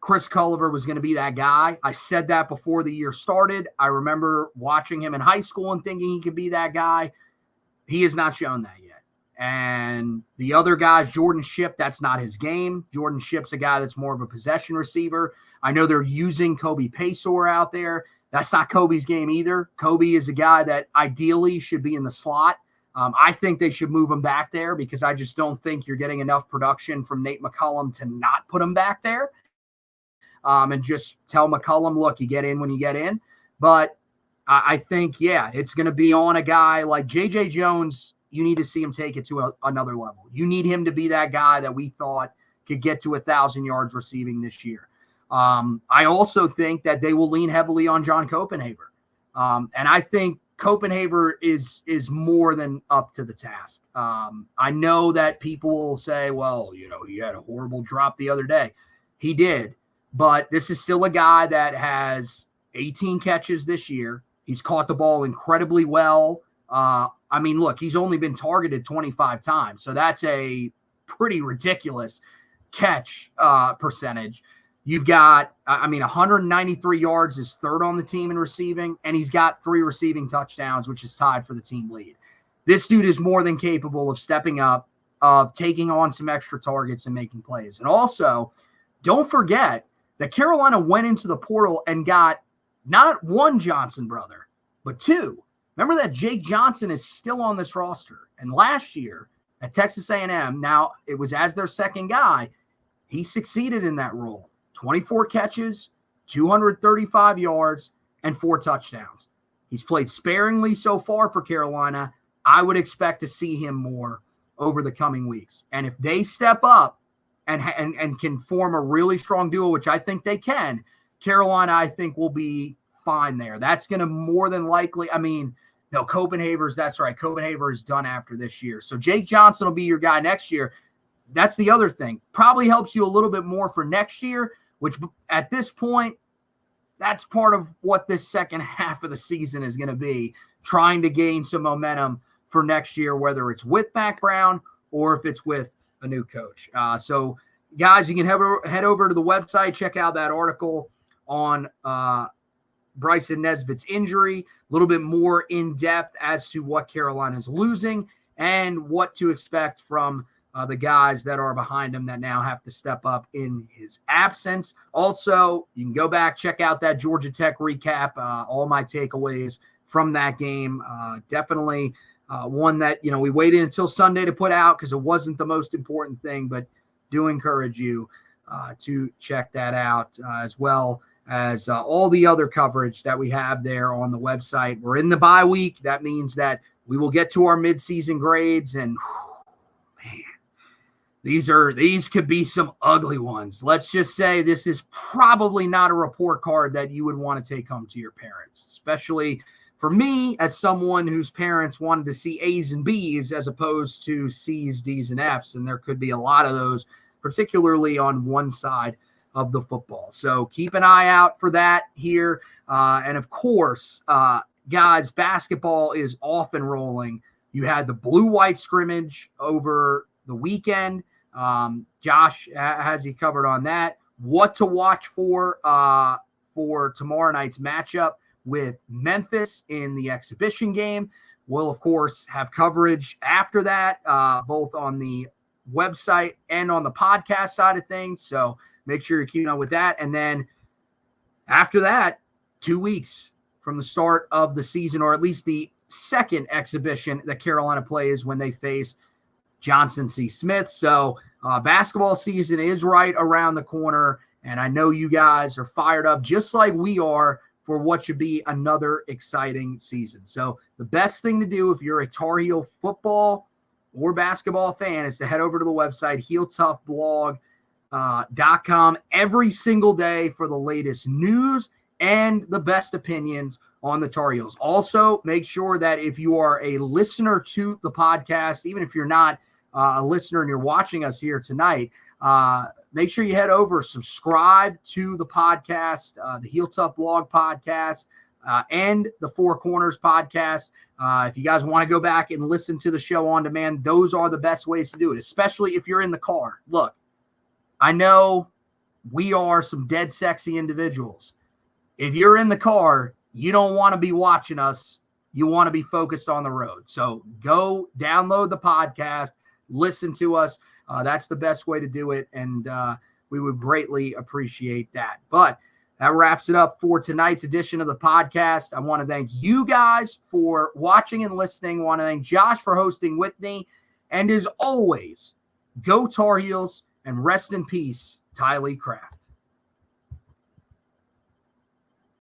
Chris Culliver was going to be that guy. I said that before the year started. I remember watching him in high school and thinking he could be that guy. He has not shown that yet. And the other guys, Jordan Shipp, that's not his game. Jordan Shipp's a guy that's more of a possession receiver. I know they're using Kobe Paysor out there. That's not Kobe's game either. Kobe is a guy that ideally should be in the slot. I think they should move him back there because I just don't think you're getting enough production from Nate McCullum to not put him back there. And just tell McCullum, look, you get in when you get in. But I think, yeah, it's going to be on a guy like J.J. Jones. You need to see him take it to another level. You need him to be that guy that we thought could get to 1,000 yards receiving this year. I also think that they will lean heavily on John Copenhaver. And I think Copenhaver is more than up to the task. I know that people will say, well, he had a horrible drop the other day. He did. But this is still a guy that has 18 catches this year. He's caught the ball incredibly well. Look, he's only been targeted 25 times. So that's a pretty ridiculous catch percentage. You've got, 193 yards is third on the team in receiving, and he's got 3 receiving touchdowns, which is tied for the team lead. This dude is more than capable of stepping up, of taking on some extra targets and making plays. And also, don't forget that Carolina went into the portal and got not one Johnson brother, but 2. Remember that Jake Johnson is still on this roster. And last year at Texas A&M, now it was as their second guy, he succeeded in that role. 24 catches, 235 yards, and 4 touchdowns. He's played sparingly so far for Carolina. I would expect to see him more over the coming weeks. And if they step up and can form a really strong duo, which I think they can, Carolina, I think, will be fine there. That's going to more than likely, that's right. Copenhaver is done after this year. So Jake Johnson will be your guy next year. That's the other thing. Probably helps you a little bit more for next year, which at this point, that's part of what this second half of the season is going to be, trying to gain some momentum for next year, whether it's with Mac Brown or if it's with a new coach. So, guys, you can head over to the website, check out that article on Bryson Nesbitt's injury, a little bit more in depth as to what Carolina's losing and what to expect from the guys that are behind him that now have to step up in his absence. Also, you can go back, check out that Georgia Tech recap, all my takeaways from that game. Definitely one that, we waited until Sunday to put out because it wasn't the most important thing, but do encourage you to check that out as well as all the other coverage that we have there on the website. We're in the bye week. That means that we will get to our midseason grades, and these could be some ugly ones. Let's just say this is probably not a report card that you would want to take home to your parents, especially for me as someone whose parents wanted to see A's and B's as opposed to C's, D's, and F's. And there could be a lot of those, particularly on one side of the football. So keep an eye out for that here. And of course, guys, basketball is off and rolling. You had the blue-white scrimmage over the weekend. Josh has you covered on that. What to watch for tomorrow night's matchup with Memphis in the exhibition game. We'll, of course, have coverage after that, both on the website and on the podcast side of things. So make sure you're keeping up with that. And then after that, 2 weeks from the start of the season, or at least the second exhibition that Carolina plays when they face Johnson C. Smith. So basketball season is right around the corner, and I know you guys are fired up just like we are for what should be another exciting season. So the best thing to do if you're a Tar Heel football or basketball fan is to head over to the website, HeelToughBlog.com every single day for the latest news and the best opinions on the Tar Heels. Also, make sure that if you are a listener to the podcast, even if you're not a listener and you're watching us here tonight, make sure you head over, subscribe to the podcast, the Heel Tough Blog podcast, and the Four Corners podcast. If you guys want to go back and listen to the show on demand, those are the best ways to do it, especially if you're in the car. Look, I know we are some dead sexy individuals. If you're in the car, you don't want to be watching us. You want to be focused on the road. So go download the podcast, listen to us. That's the best way to do it. And we would greatly appreciate that. But that wraps it up for tonight's edition of the podcast. I want to thank you guys for watching and listening. I want to thank Josh for hosting with me. And as always, go Tar Heels and rest in peace, Tylee Craft.